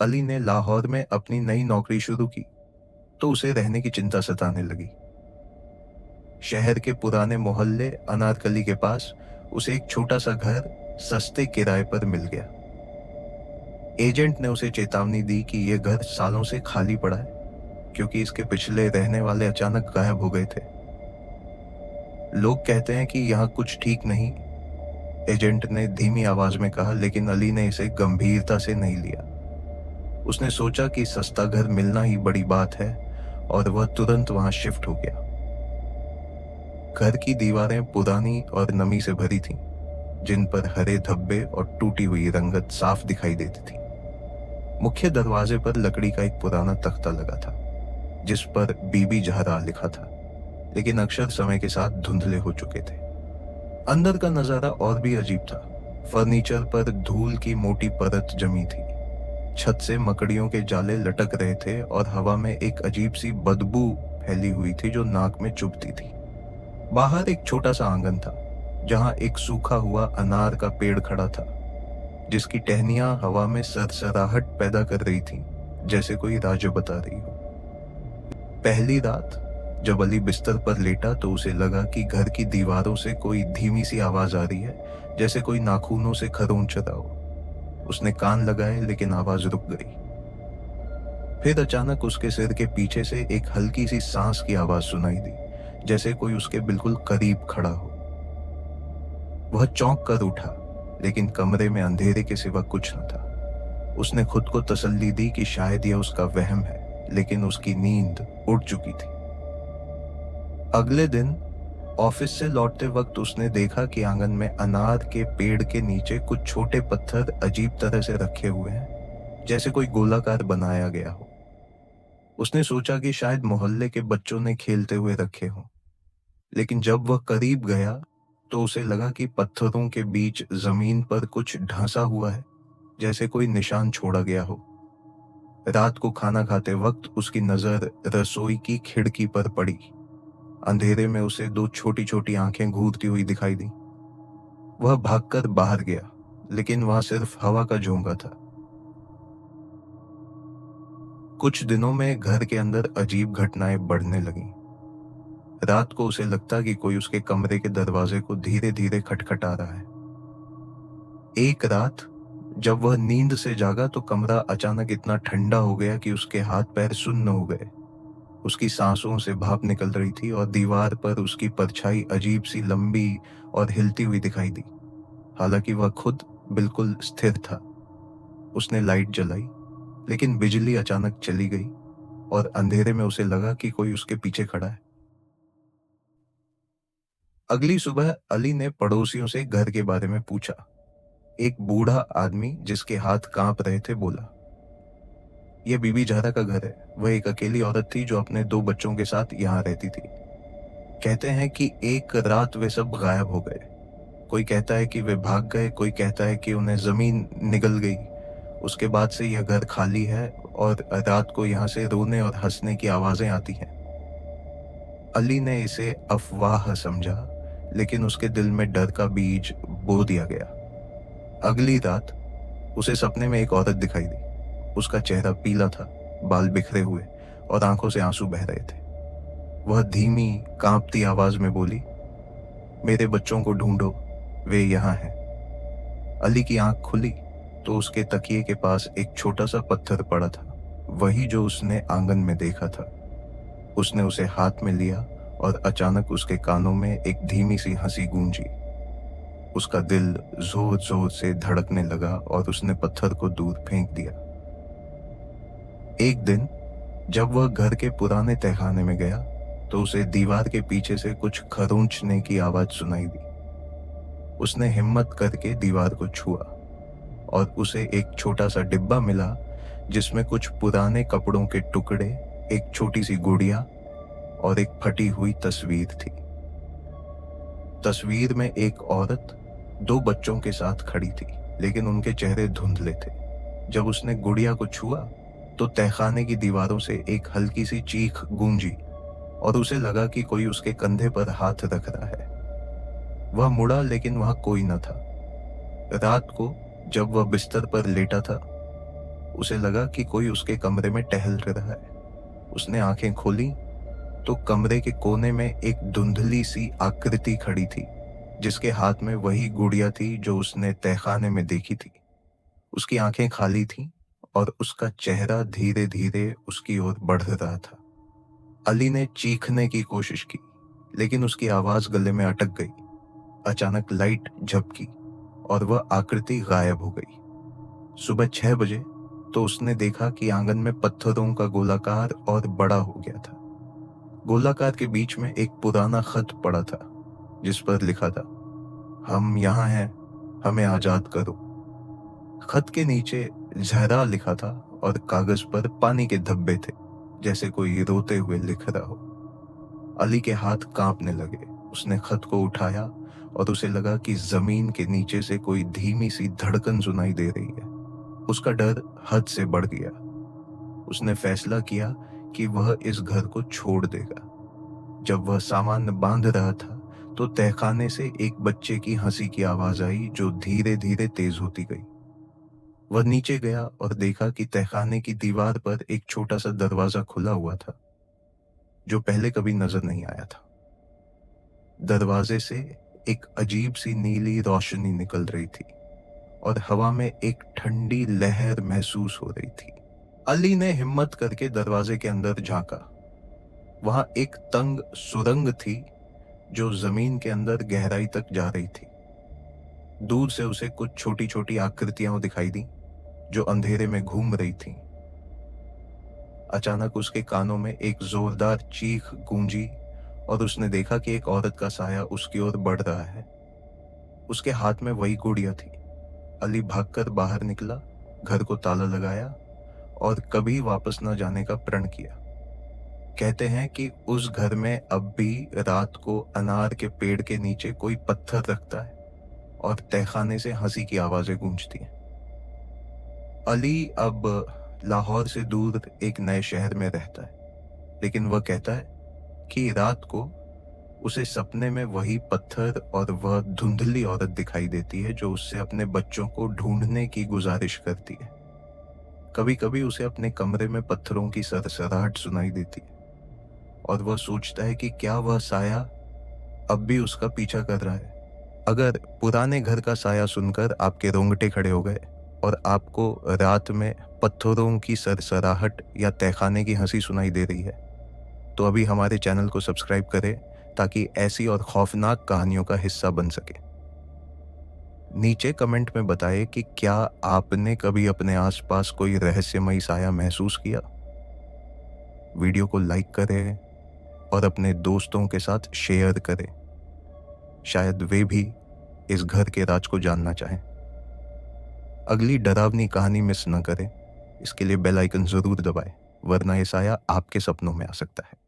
अली ने लाहौर में अपनी नई नौकरी शुरू की तो उसे रहने की चिंता सताने लगी। शहर के पुराने मोहल्ले अनारकली के पास उसे एक छोटा सा घर सस्ते किराए पर मिल गया। एजेंट ने उसे चेतावनी दी कि यह घर सालों से खाली पड़ा है क्योंकि इसके पिछले रहने वाले अचानक गायब हो गए थे। लोग कहते हैं कि यहाँ कुछ ठीक नहीं, एजेंट ने धीमी आवाज में कहा, लेकिन अली ने इसे गंभीरता से नहीं लिया। उसने सोचा कि सस्ता घर मिलना ही बड़ी बात है और वह तुरंत वहां शिफ्ट हो गया। घर की दीवारें पुरानी और नमी से भरी थीं, जिन पर हरे धब्बे और टूटी हुई रंगत साफ दिखाई देती थी। मुख्य दरवाजे पर लकड़ी का एक पुराना तख्ता लगा था जिस पर बीबी जहरा लिखा था, लेकिन अक्षर समय के साथ धुंधले हो चुके थे। अंदर का नजारा और भी अजीब था। फर्नीचर पर धूल की मोटी परत जमी थी, छत से मकड़ियों के जाले लटक रहे थे और हवा में एक अजीब सी बदबू फैली हुई थी जो नाक में चुभती थी। बाहर एक छोटा सा आंगन था जहां एक सूखा हुआ अनार का पेड़ खड़ा था, जिसकी टहनियां हवा में सरसराहट पैदा कर रही थीं, जैसे कोई राज बता रही हो। पहली रात जब अली बिस्तर पर लेटा तो उसे लगा कि घर की दीवारों से कोई धीमी सी आवाज आ रही है, जैसे कोई नाखूनों से खरोंच रहा हो। उसने कान लगाए लेकिन आवाज रुक गई। फिर अचानक उसके सिर के पीछे से एक हल्की सी सांस की आवाज सुनाई दी, जैसे कोई उसके बिल्कुल करीब खड़ा हो। वह चौंक कर उठा, लेकिन कमरे में अंधेरे के सिवा कुछ न था। उसने खुद को तसल्ली दी कि शायद यह उसका वहम है, लेकिन उसकी नींद उड़ चुकी थी। अगले दिन ऑफिस से लौटते वक्त उसने देखा कि आंगन में अनार के पेड़ के नीचे कुछ छोटे पत्थर अजीब तरह से रखे हुए हैं, जैसे कोई गोलाकार बनाया गया हो। उसने सोचा कि शायद मोहल्ले के बच्चों ने खेलते हुए रखे हों, लेकिन जब वह करीब गया तो उसे लगा कि पत्थरों के बीच जमीन पर कुछ ढांसा हुआ है, जैसे कोई निशान छोड़ा गया हो। रात को खाना खाते वक्त उसकी नजर रसोई की खिड़की पर पड़ी। अंधेरे में उसे दो छोटी छोटी आंखें घूरती हुई दिखाई दी। वह भागकर बाहर गया, लेकिन वहां सिर्फ हवा का झोंका था। कुछ दिनों में घर के अंदर अजीब घटनाएं बढ़ने लगीं। रात को उसे लगता कि कोई उसके कमरे के दरवाजे को धीरे धीरे खटखटा रहा है। एक रात जब वह नींद से जागा तो कमरा अचानक इतना ठंडा हो गया कि उसके हाथ पैर सुन्न हो गए। उसकी सांसों से भाप निकल रही थी और दीवार पर उसकी परछाई अजीब सी लंबी और हिलती हुई दिखाई दी, हालांकि वह खुद बिल्कुल स्थिर था। उसने लाइट जलाई, लेकिन बिजली अचानक चली गई और अंधेरे में उसे लगा कि कोई उसके पीछे खड़ा है। अगली सुबह अली ने पड़ोसियों से घर के बारे में पूछा। एक बूढ़ा आदमी जिसके हाथ कांप रहे थे बोला, यह बीबी जहरा का घर है। वह एक अकेली औरत थी जो अपने दो बच्चों के साथ यहाँ रहती थी। कहते हैं कि एक रात वे सब गायब हो गए। कोई कहता है कि वे भाग गए, कोई कहता है कि उन्हें जमीन निगल गई। उसके बाद से यह घर खाली है और रात को यहाँ से रोने और हंसने की आवाजें आती हैं। अली ने इसे अफवाह समझा, लेकिन उसके दिल में डर का बीज बो दिया गया। अगली रात उसे सपने में एक औरत दिखाई दी। उसका चेहरा पीला था, बाल बिखरे हुए और आंखों से आंसू बह रहे थे। वह धीमी कांपती आवाज में बोली, मेरे बच्चों को ढूंढो, वे यहाँ हैं। अली की आंख खुली तो उसके तकिए के पास एक छोटा सा पत्थर पड़ा था, वही जो उसने आंगन में देखा था। उसने उसे हाथ में लिया और अचानक उसके कानों में एक धीमी सी हंसी गूंजी। उसका दिल जोर जोर से धड़कने लगा और उसने पत्थर को दूर फेंक दिया। एक दिन जब वह घर के पुराने तहखाने में गया तो उसे दीवार के पीछे से कुछ खरोंचने की आवाज सुनाई दी। उसने हिम्मत करके दीवार को छुआ और उसे एक छोटा सा डिब्बा मिला जिसमें कुछ पुराने कपड़ों के टुकड़े, एक छोटी सी गुड़िया और एक फटी हुई तस्वीर थी। तस्वीर में एक औरत दो बच्चों के साथ खड़ी थी, लेकिन उनके चेहरे धुंधले थे। जब उसने गुड़िया को छुआ तो तहखाने की दीवारों से एक हल्की सी चीख गूंजी और उसे लगा कि कोई उसके कंधे पर हाथ रख रहा है। वह मुड़ा, लेकिन वहां कोई न था। रात को जब वह बिस्तर पर लेटा था, उसे लगा कि कोई उसके कमरे में टहल रहा है। उसने आंखें खोली तो कमरे के कोने में एक धुंधली सी आकृति खड़ी थी, जिसके हाथ में वही गुड़िया थी जो उसने तहखाने में देखी थी। उसकी आंखें खाली थीं और उसका चेहरा धीरे धीरे उसकी ओर बढ़ रहा था। अली ने चीखने की कोशिश की, लेकिन उसकी आवाज गले में अटक गई। अचानक लाइट झपकी और वह आकृति गायब हो गई। सुबह 6 बजे तो उसने देखा कि आंगन में पत्थरों का गोलाकार और बड़ा हो गया था। गोलाकार के बीच में एक पुराना खत पड़ा था, जिस पर लिखा था, हम यहाँ हैं, हमें आजाद करो। खत के नीचे जहरा लिखा था और कागज पर पानी के धब्बे थे, जैसे कोई रोते हुए लिख रहा हो। अली के हाथ कांपने लगे। उसने खत को उठाया और उसे लगा कि जमीन के नीचे से कोई धीमी सी धड़कन सुनाई दे रही है। उसका डर हद से बढ़ गया। उसने फैसला किया कि वह इस घर को छोड़ देगा। जब वह सामान बांध रहा था तो तहखाने से एक बच्चे की हंसी की आवाज आई, जो धीरे धीरे तेज होती गई। वह नीचे गया और देखा कि तहखाने की दीवार पर एक छोटा सा दरवाजा खुला हुआ था, जो पहले कभी नजर नहीं आया था। दरवाजे से एक अजीब सी नीली रोशनी निकल रही थी और हवा में एक ठंडी लहर महसूस हो रही थी। अली ने हिम्मत करके दरवाजे के अंदर झांका। वहां एक तंग सुरंग थी जो जमीन के अंदर गहराई तक जा रही थी। दूर से उसे कुछ छोटी छोटी आकृतियां दिखाई दी जो अंधेरे में घूम रही थीं। अचानक उसके कानों में एक जोरदार चीख गूंजी और उसने देखा कि एक औरत का साया उसकी ओर बढ़ रहा है। उसके हाथ में वही गुड़िया थी। अली भागकर बाहर निकला, घर को ताला लगाया और कभी वापस न जाने का प्रण किया। कहते हैं कि उस घर में अब भी रात को अनार के पेड़ के नीचे कोई पत्थर रखता है और तहखाने से हंसी की आवाजें गूंजती हैं। अली अब लाहौर से दूर एक नए शहर में रहता है, लेकिन वह कहता है कि रात को उसे सपने में वही पत्थर और वह धुंधली औरत दिखाई देती है जो उससे अपने बच्चों को ढूंढने की गुजारिश करती है। कभी कभी उसे अपने कमरे में पत्थरों की सरसराहट सुनाई देती है और वह सोचता है कि क्या वह साया अब भी उसका पीछा कर रहा है। अगर पुराने घर का साया सुनकर आपके रोंगटे खड़े हो गए और आपको रात में पत्थरों की सरसराहट या तहखाने की हंसी सुनाई दे रही है, तो अभी हमारे चैनल को सब्सक्राइब करें ताकि ऐसी और खौफनाक कहानियों का हिस्सा बन सके। नीचे कमेंट में बताएं कि क्या आपने कभी अपने आसपास कोई रहस्यमयी साया महसूस किया। वीडियो को लाइक करें और अपने दोस्तों के साथ शेयर करें। शायद वे भी इस घर के राज को जानना चाहें। अगली डरावनी कहानी मिस न करें, इसके लिए बेल आइकन जरूर दबाएं, वरना ये साया आपके सपनों में आ सकता है।